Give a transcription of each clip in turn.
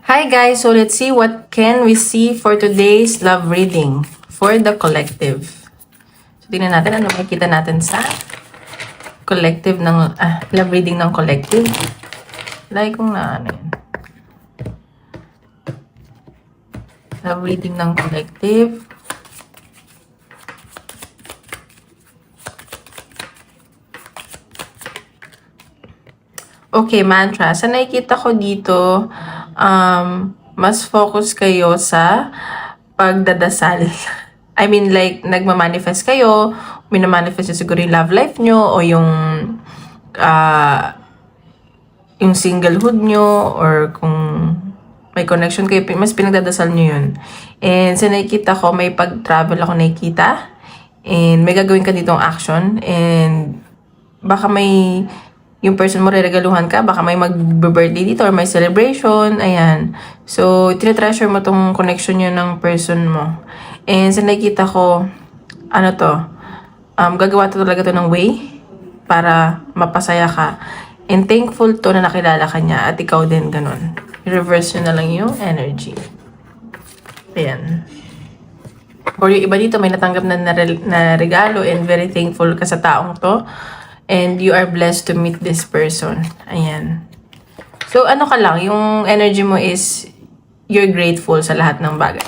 Hi guys, so let's see what can we see for today's love reading for the collective. So tingnan natin ano makikita natin sa collective ng love reading ng collective. Like kung na ano yun. Love reading ng collective. Okay, mantra. Sa nakikita ko dito, mas focus kayo sa pagdadasal. I mean, like, nagmamanifest kayo, minamanifest nyo siguro yung love life nyo, o yung singlehood nyo, or kung may connection kayo, mas pinagdadasal nyo yun. And sa nakikita ko, may pag-travel ako nakikita, and may gagawin ka ditong action, and baka may yung person mo reregaluhan ka, baka may mag-birthday dito or may celebration, ayan. So, tinitreasure mo tong connection nyo ng person mo. And sa nakikita ko, gagawa to talaga to ng way para mapasaya ka. And thankful to na nakilala ka niya at ikaw din ganun. I-reverse nyo na lang yung energy. Ayan. Or yung iba dito may natanggap na regalo and very thankful ka sa taong to. And you are blessed to meet this person. Ayan. So, ano ka lang, yung energy mo is, you're grateful sa lahat ng bagay.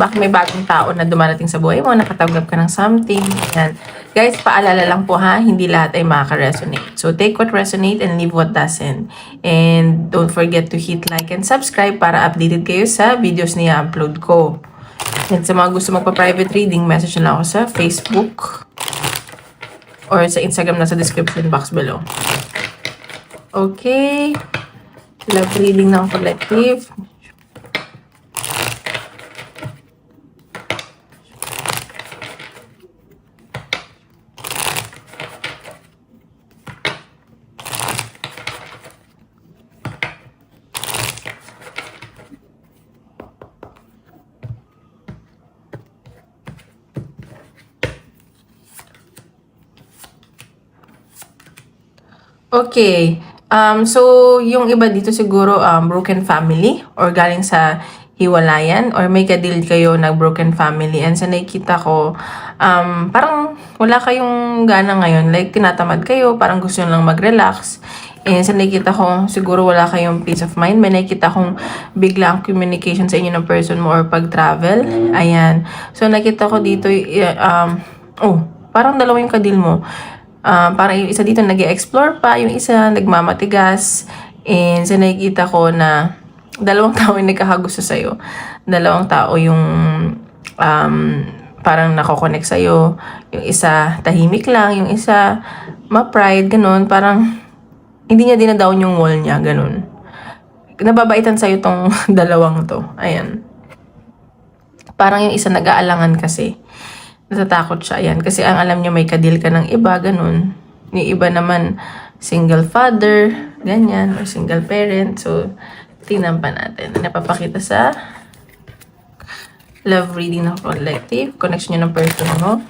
Baka may bagong tao na dumarating sa buhay mo, nakatanggap ka ng something. Ayan. Guys, paalala lang po ha, hindi lahat ay makaka-resonate. So, take what resonate and leave what doesn't. And don't forget to hit like and subscribe para updated kayo sa videos na i-upload ko. And sa mga gusto magpa-private reading, message na lang ako sa Facebook or sa Instagram na sa description box below. Okay. Love reading ng collective. Okay. So, yung iba dito siguro, broken family or galing sa hiwalayan or may kadil kayo na broken family. And sa nakikita ko, parang wala kayong gana ngayon. Like, tinatamad kayo, parang gusto nyo lang mag-relax. And sa nakikita ko, siguro wala kayong peace of mind. May nakikita kong biglang communication sa inyo ng person mo or pag-travel. Ayan. So, nakita ko dito, parang dalawa yung kadil mo. Parang yung isa dito nag-explore pa, yung isa nagmamatigas. And sa nakikita ko na dalawang tao yung nagkakagusto sa'yo. Dalawang tao yung parang nako-connect sa'yo. Yung isa tahimik lang, yung isa ma-pride, ganun. Parang hindi niya dinadown yung wall niya, ganun. Nababaitan sa'yo tong dalawang to. Ayan. Parang yung isa nag-aalangan kasi. Natatakot siya. Ayan. Kasi ang alam niya may kadil ka ng iba, ganun. Yung iba naman, single father, ganyan, or single parent. So, tingnan pa natin. Napapakita sa love reading ng collective. Connection niyo ng person mo.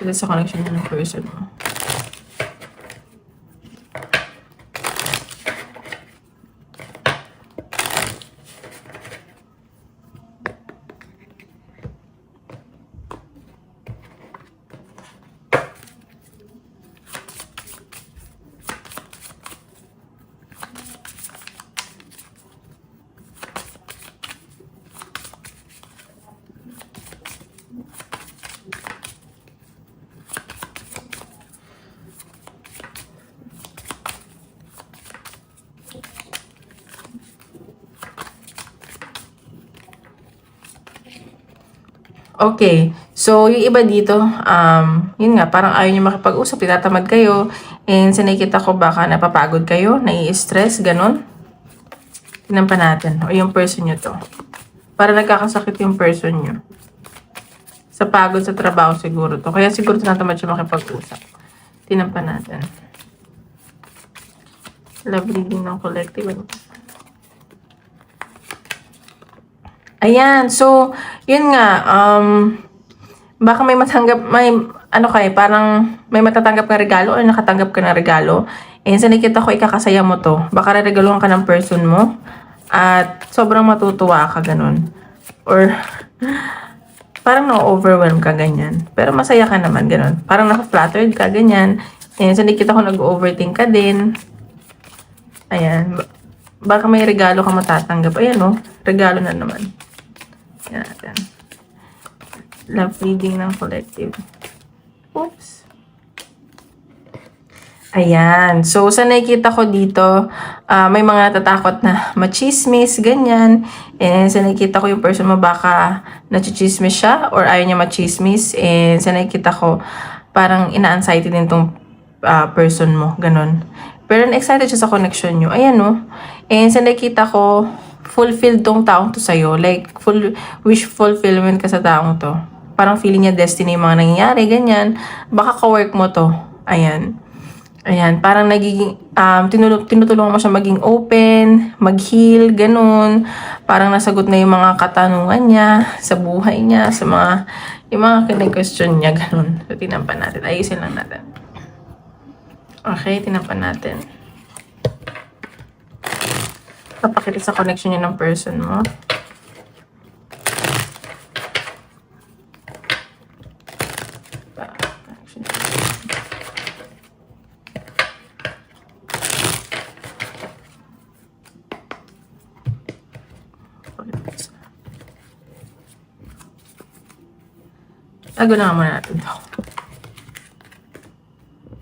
Ito sa connection niyo ng person mo. Okay. So, yung iba dito, yun nga, parang ayaw nyo makipag-usap, tinatamad kayo. And sa nakikita ko, baka napapagod kayo, nai-stress, ganun. Tingnan pa natin. O yung person nyo to. Para nagkakasakit yung person nyo. Sa pagod sa trabaho siguro to. Kaya siguro tinatamad siya makipag-usap. Tingnan pa natin. Love reading ng collective. Ayan. So, yun nga. Baka may matanggap, may ano ka parang may matatanggap ka regalo o nakatanggap ka ng regalo. And sa nakita ko, ikakasaya mo to. Baka regaluhan ka ng person mo at sobrang matutuwa ka, ganun. Or parang na-overwhelm ka, ganyan. Pero masaya ka naman, ganun. Parang naka-flattered ka, ganyan. And sa nakita ko, nag-overthink ka din. Ayan. Baka may regalo ka matatanggap. Ayan, oh. Regalo na naman. Ayan natin. Love reading ng collective. Oops. Ayan. So, sa nakikita ko dito, may mga natatakot na machismis, ganyan. And sa nakikita ko yung person mo baka nachichismis siya or ayaw niya machismis. And sa nakikita ko, parang ina-anxiety din tong person mo. Ganon. Pero na-excited siya sa connection nyo. Ayan, no? And sa nakikita ko, fulfilled tong taong to sa'yo. Like, full wish fulfillment ka sa taong to. Parang feeling niya destiny yung mga nangyayari, ganyan. Baka ka-work mo to. Ayan. Ayan, parang nagiging, tinutulungan mo siya maging open, mag-heal, ganun. Parang nasagot na yung mga katanungan niya sa buhay niya, sa mga, yung mga kine-question niya, ganun. So, tinampan natin. Ayusin lang natin. Okay, tinampan natin. Papakita sa connection niya ng person mo. Tago na nga muna natin ito.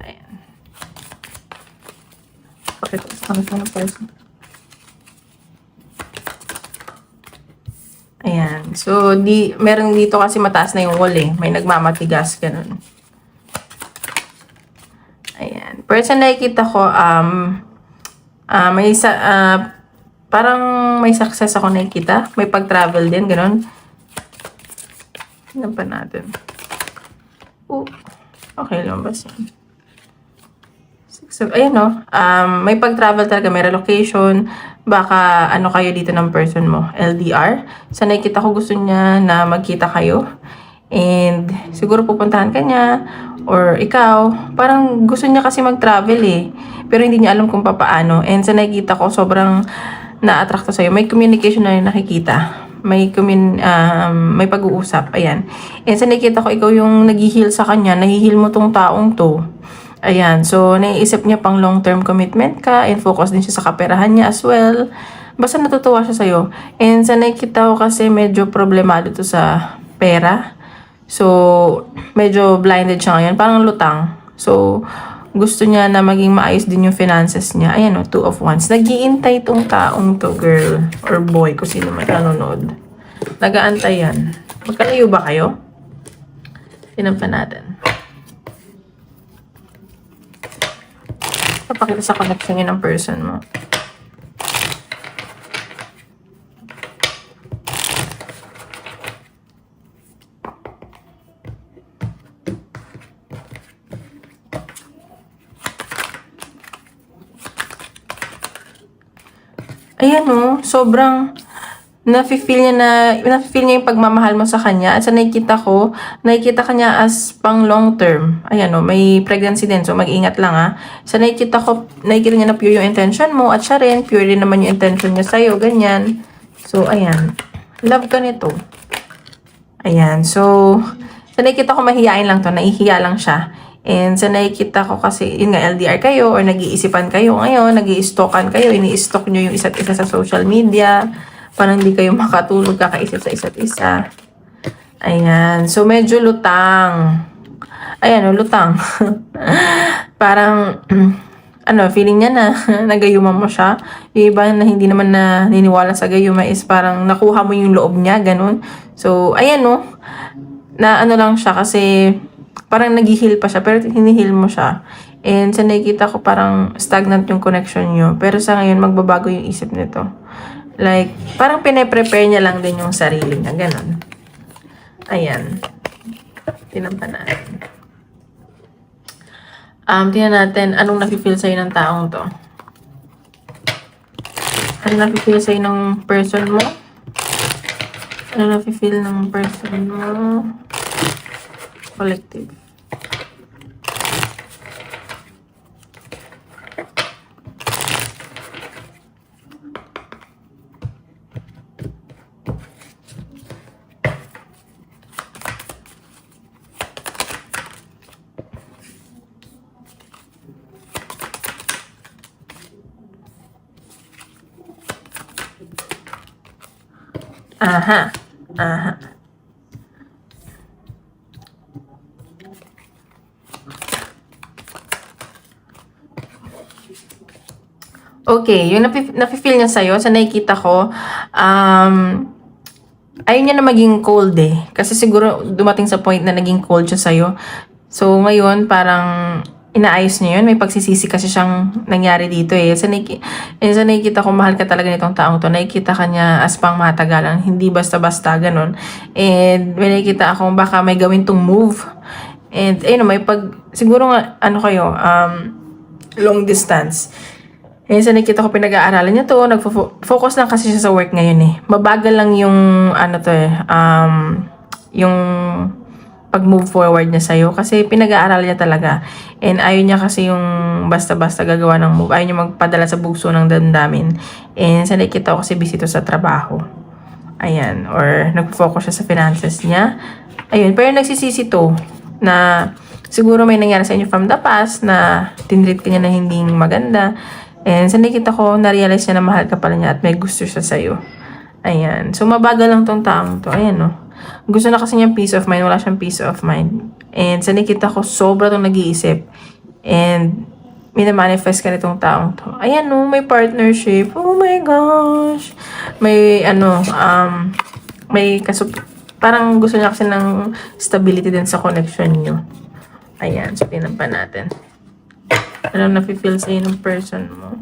Ayan. Pakita ko sa kanila ng person. Ayan. So, meron dito kasi mataas na yung wall eh. May nagmamatigas, ganun. Ayan. Person na nakikita ko, parang may success ako nakikita. May pag-travel din, ganun. Tignan pa natin. Okay, lumabas yan. Ayun, no? May pag-travel talaga, may relocation. Baka ano kayo dito ng person mo, LDR. Sa nakikita ko, gusto niya na magkita kayo. And siguro pupuntahan ka niya. Or ikaw. Parang gusto niya kasi mag-travel eh. Pero hindi niya alam kung paano. And sa nakikita ko, sobrang na-attract sa'yo. May communication na yung nakikita. May pag-uusap. Ayan. And sa nakikita ko, ikaw yung nag-heal sa kanya. Nahihil mo tong taong to. Ayan. So, naiisip niya pang long-term commitment ka. And focus din siya sa kaperahan niya as well. Basta natutuwa siya sa'yo. And sa nakikita ko kasi medyo problemado to sa pera. So, medyo blinded siya ngayon. Parang lutang. So, gusto niya na maging maayos din yung finances niya. Ayan o, 2 of Wands. Nag-iintay tong taong to, girl. Or boy, kung sino man nanonood. Nag-aantay yan. Magkalayo ba kayo? Tinampan natin. Papakita sa connection niya ng person mo. Ayan o, sobrang nafe-feel niya yung pagmamahal mo sa kanya. At sa nakikita ka niya as pang long term. Ayan o, may pregnancy din. So, mag-ingat lang ha. Sa nakikita niya na pure yung intention mo. At siya rin, pure din naman yung intention niya sa'yo. Ganyan. So, ayan. Love ka nito. Ayan. So, sa nakikita ko, mahihain lang to. Naihiya lang siya. And sa nakikita ko kasi, yun nga, LDR kayo or nag-iisipan kayo ngayon, nag-i-stalkan kayo, ini-stalk nyo yung isa't isa sa social media, parang hindi kayo makatulog, kakaisip sa isa't isa. Ayan. So, medyo lutang. Ayan, lutang. Parang, feeling niya na nagayuman mo siya. Yung iba na hindi naman na niniwala sa gayuma is parang nakuha mo yung loob niya, ganun. So, ayan, na lang siya kasi parang nag-heal pa siya, pero hinihil mo siya. And sa nakikita ko, parang stagnant yung connection nyo. Pero sa ngayon, magbabago yung isip nito. Like, parang pine-prepare niya lang din yung sarili niya. Ganon. Ayan. Tinampan natin. Tingnan natin, anong nafe-feel sa'yo ng taong to? Anong nafe-feel sa'yo ng person mo? Anong nafe-feel ng person mo? Collective. Aha. Aha. Okay, yung nafe-feel niya sa'yo, sa nakikita ko, ayaw niya na maging cold eh. Kasi siguro dumating sa point na naging cold siya sa'yo. So, ngayon, parang inaayos niya yun. May pagsisisi kasi siyang nangyari dito eh. Sa nakikita ko, mahal ka talaga nitong taong to. Nakikita ka niya as pang matagalan. Hindi basta-basta, ganun. And may nakikita akong baka may gawin tong move. And, ayun, siguro nga, long distance. Eh, sa nakita ko pinag-aaralan niya to, nag-focus lang kasi siya sa work ngayon eh. Mabagal lang yung, yung pag-move forward niya sa'yo kasi pinag-aaralan niya talaga. And ayaw niya kasi yung basta-basta gagawa ng move. Ayaw niya magpadala sa bugso ng damdamin. And sa nakita ko kasi busy to sa trabaho. Ayan. Or nag-focus siya sa finances niya. Ayun. Pero nagsisisi to na siguro may nangyari sa inyo from the past na tinreat ka niya na hindi maganda. And sa nakita ko, na-realize niya na mahal ka pala niya at may gusto siya sa'yo. Ayan. So, mabagal lang tong taong to. Ayan, no. Gusto na kasi niyang peace of mind. Wala siyang peace of mind. And sa nakita ko, sobra tong nag-iisip. And minamanifest ka nitong taong to. Ayan, no. May partnership. Oh my gosh. May, parang gusto niya kasi ng stability din sa connection niyo. Ayan. So, tingnan pa natin. Anong nafe-feel sa'yo ng person mo?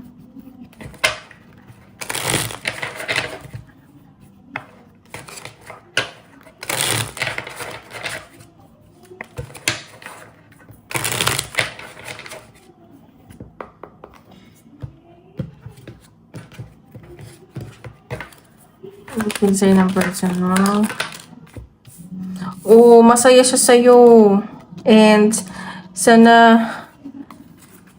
Anong feel sa'yo ng person mo? Oo, masaya siya sa'yo. And, sana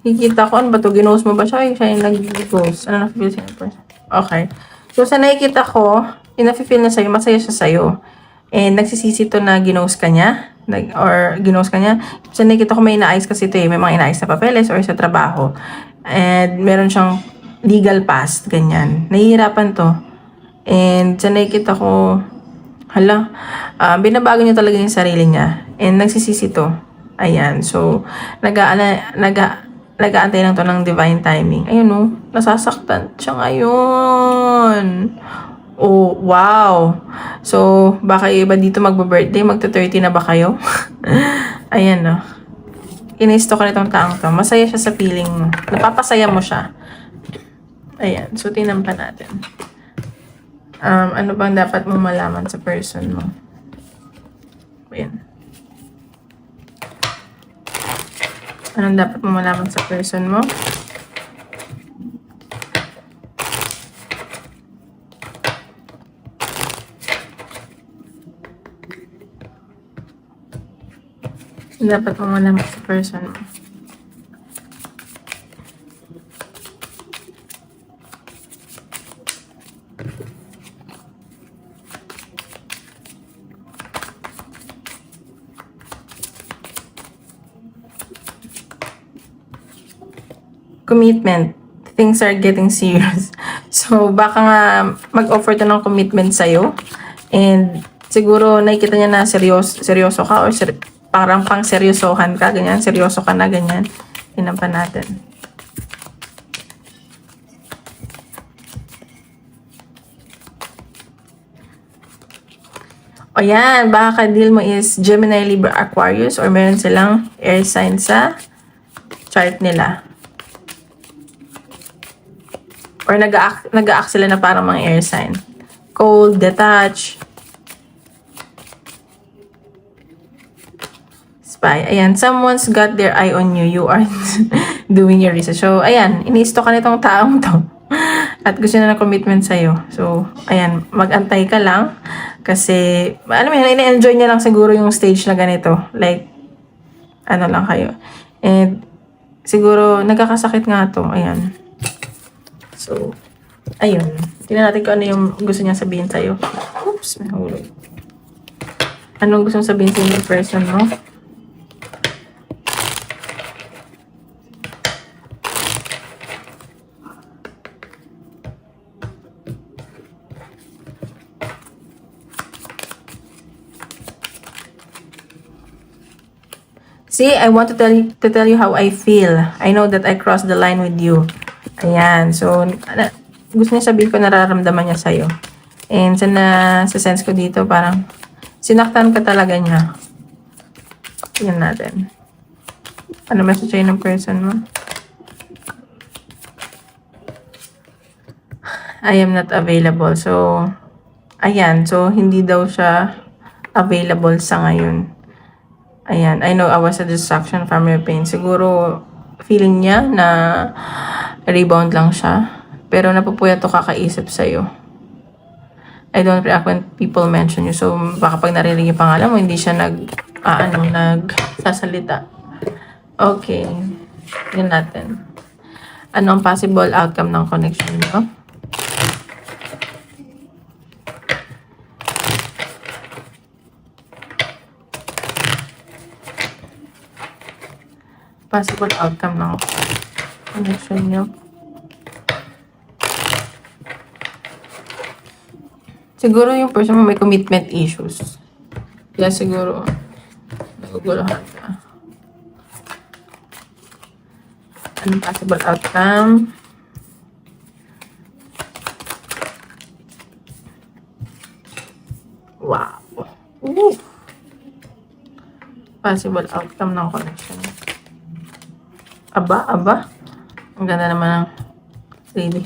kikita ko, ano ba ito? Ginost mo ba siya? Ay, siya yung nag-ghost. Ano na-feel siya ng person? Okay. So, sa nakikita ko, yung na-feel na sa'yo, masaya siya sa'yo. And nagsisisi to na ginost ka niya. Or ginost ka niya. Sa nakikita ko, may inaayos kasi ito eh. May mga inaayos na papeles or sa trabaho. And meron siyang legal past. Ganyan. Nahihirapan to. And sa nakikita ko, binabago niya talaga yung sarili niya. And nagsisisi to. Ayan. So, nag-aantay lang to ng divine timing. Ayun, no? Nasasaktan siya ngayon. Oh, wow. So, baka iba dito magba-birthday. Magta-30 na ba kayo? Ayan, no? Inisto ka nitong taong to. Masaya siya sa feeling mo. Napapasaya mo siya. Ayan. So, tingnan pa natin. Ano bang dapat mo malaman sa person mo? Ayan. Anong dapat mo malaman sa person mo? Anong dapat mo malaman sa person mo? Commitment. Things are getting serious. So, baka nga mag-offer to ng commitment sa'yo. And siguro nakikita niya na seryoso ka or parang pang seryosohan ka. Ganyan. Seryoso ka na. Ganyan. Tingnan pa natin. O yan. Baka ka-deal mo is Gemini, Libra, Aquarius or meron silang air sign sa chart nila. Or nag-a-act sila na parang mga air sign. Cold, detached. Spy. Ayan, someone's got their eye on you. You are doing your research. So, ayan, inisto ka nitong taong to. At gusto na ng commitment sa'yo. So, ayan, mag-antay ka lang. Kasi, alam mo yan, ina-enjoy niya lang siguro yung stage na ganito. Like, ano lang kayo. And, siguro, nagkakasakit nga to. Ayan. So, ayun. Tingnan natin kung ano yung gusto niya sabihin sa'yo. Oops, may hulog. Anong gusto sabihin sa'yo ng person mo? See, I want to tell you how I feel. I know that I crossed the line with you. Ayan. So, gusto niya sabihin ko nararamdaman niya sa'yo. And sa sense ko dito, parang sinaktan ka talaga niya. Tingnan natin. Ano message sa'yo ng person mo? I am not available. So, ayan. So, hindi daw siya available sa ngayon. Ayan, I know I was a distraction from your pain. Siguro, feeling niya na rebound lang siya. Pero napupuyat to kakaisip sa'yo. I don't react when people mention you. So, baka pag narinig yung pangalan mo, hindi siya nagsasalita. Okay. Yun natin. Ano ang possible outcome ng connection mo? Possible outcome ng connection nyo. Siguro yung person mo may commitment issues. Kaya siguro naguguluhan ka. Anong possible outcome? Wow. Ooh. Possible outcome ng connection. Aba. Ang ganda naman ng lady.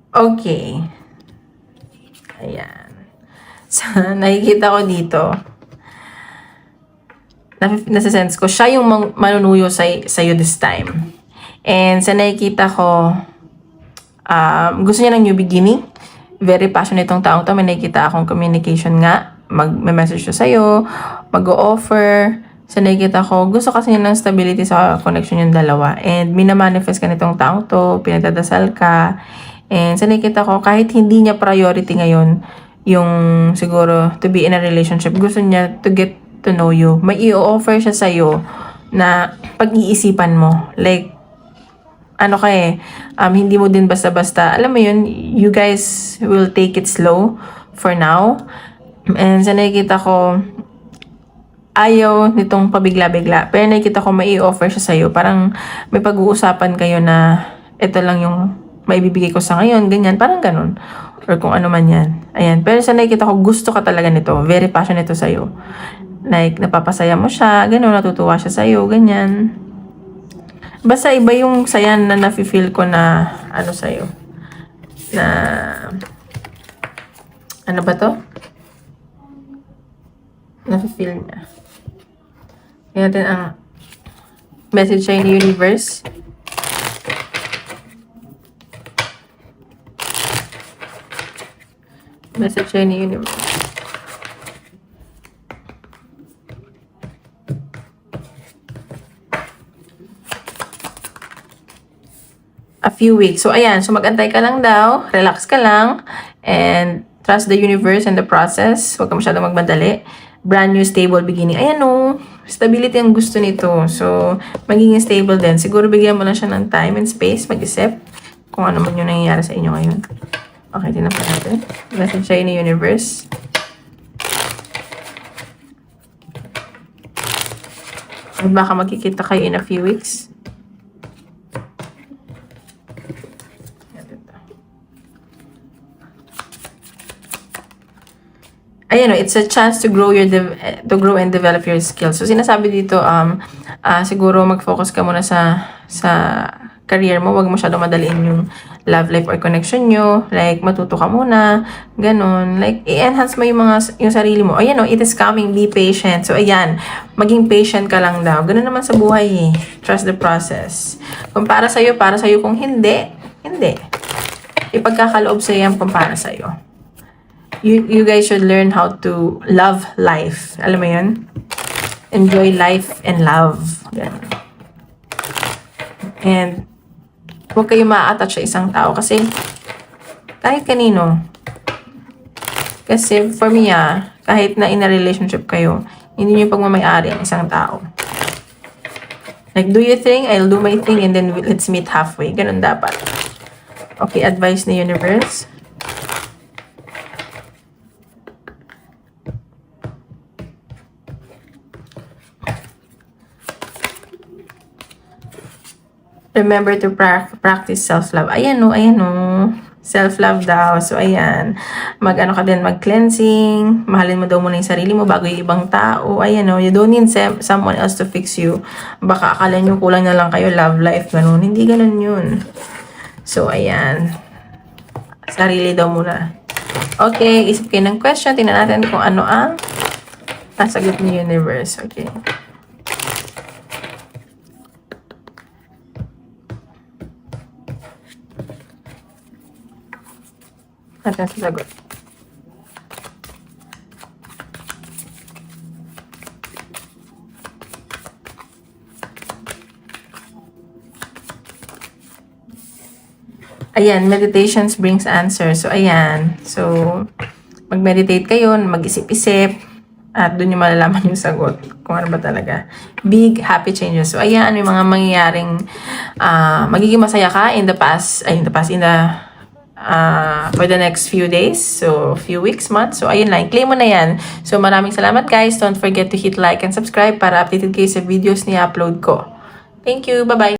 Okay. Ayan. So, nakikita ko dito. Nasa-sense ko, siya yung manunuyo sa'yo this time. And sa nakikita ko, gusto niya ng new beginning. Very passionate itong taong to. May nakikita akong communication nga. Mag-message siya sa'yo, mag-o-offer. Sa nakikita ko, gusto kasi niya ng stability sa connection yung dalawa. And minamanifest ka nitong taong to, pinagdadasal ka. And sa nakikita ko, kahit hindi niya priority ngayon, yung siguro to be in a relationship, gusto niya to get to know you. May i-offer siya sa'yo na pag-iisipan mo. Like, hindi mo din basta-basta. Alam mo yun, you guys will take it slow for now. And sa nakikita ko, ayaw nitong pabigla-bigla. Pero nakikita ko may i-offer siya sa'yo. Parang may pag-uusapan kayo na ito lang yung maibibigay ko sa ngayon. Ganyan. Parang ganun. Or kung ano man yan. Ayan. Pero sa nakikita ko, gusto ka talaga nito. Very passionate ito sa'yo. Like, napapasaya mo siya. Ganun. Natutuwa siya sa'yo. Ganyan. Basta iba yung saya na nafe-feel ko na sa'yo. Na ano ba to? Nafe-feel niya. Kaya natin ang message sa ni universe. Message sa ni universe. A few weeks. So, ayan. So, mag-antay ka lang daw. Relax ka lang. And trust the universe and the process. Huwag ka masyadong magmadali. Brand new, stable beginning. Ayan o. Stability ang gusto nito. So, magiging stable din. Siguro bigyan mo lang siya ng time and space. Mag-isip kung ano man yung nangyayari sa inyo ngayon. Okay, tinan pa natin. Message sa'yo ni universe. At baka magkikita kayo in a few weeks. Ayan, it's a chance to grow and develop your skills. So sinasabi dito, siguro mag-focus ka muna sa career mo. Huwag masyadong madaliin yung love life or connection nyo. Like, matuto ka muna. Ganon. Like, i-enhance mo yung sarili mo. Ayan, it is coming. Be patient. So, ayan. Maging patient ka lang daw. Ganon naman sa buhay eh. Trust the process. Kung para sa'yo, para sa'yo. Kung hindi, hindi. Ipagkakaloob sa'yo yan kung para sa'yo. You guys should learn how to love life. Alam mo yun? Enjoy life and love. Ganon. And huwag kayo ma-attach sa isang tao kasi kahit kanino. Kasi for me, kahit na in a relationship kayo, hindi nyo pagmamayari ang isang tao. Like, do your thing, I'll do my thing, and then let's meet halfway. Ganun dapat. Okay, advice ni universe. Remember to practice self-love. Ayan o. Self-love daw. So, ayan. Mag-ano ka din, mag-cleansing. Mahalin mo daw muna yung sarili mo bago yung ibang tao. Ayan o. You don't need someone else to fix you. Baka akala nyo kulang na lang kayo, love life, ganun. Hindi ganun yun. So, ayan. Sarili daw muna. Okay, isip kayo ng question. Tingnan natin kung ano ang sasagot ni universe. Okay. Natin sasagot. Ayan, meditations brings answers. So, ayan. So, mag-meditate kayo, mag-isip-isip, at doon yung malalaman yung sagot. Kung ano ba talaga. Big, happy changes. So, ayan, yung mga mangyayaring magiging masaya ka for the next few days. So, few weeks, months. So, ayun lang. Claim mo na yan. So, maraming salamat guys. Don't forget to hit like and subscribe para updated kayo sa videos ni upload ko. Thank you. Bye-bye.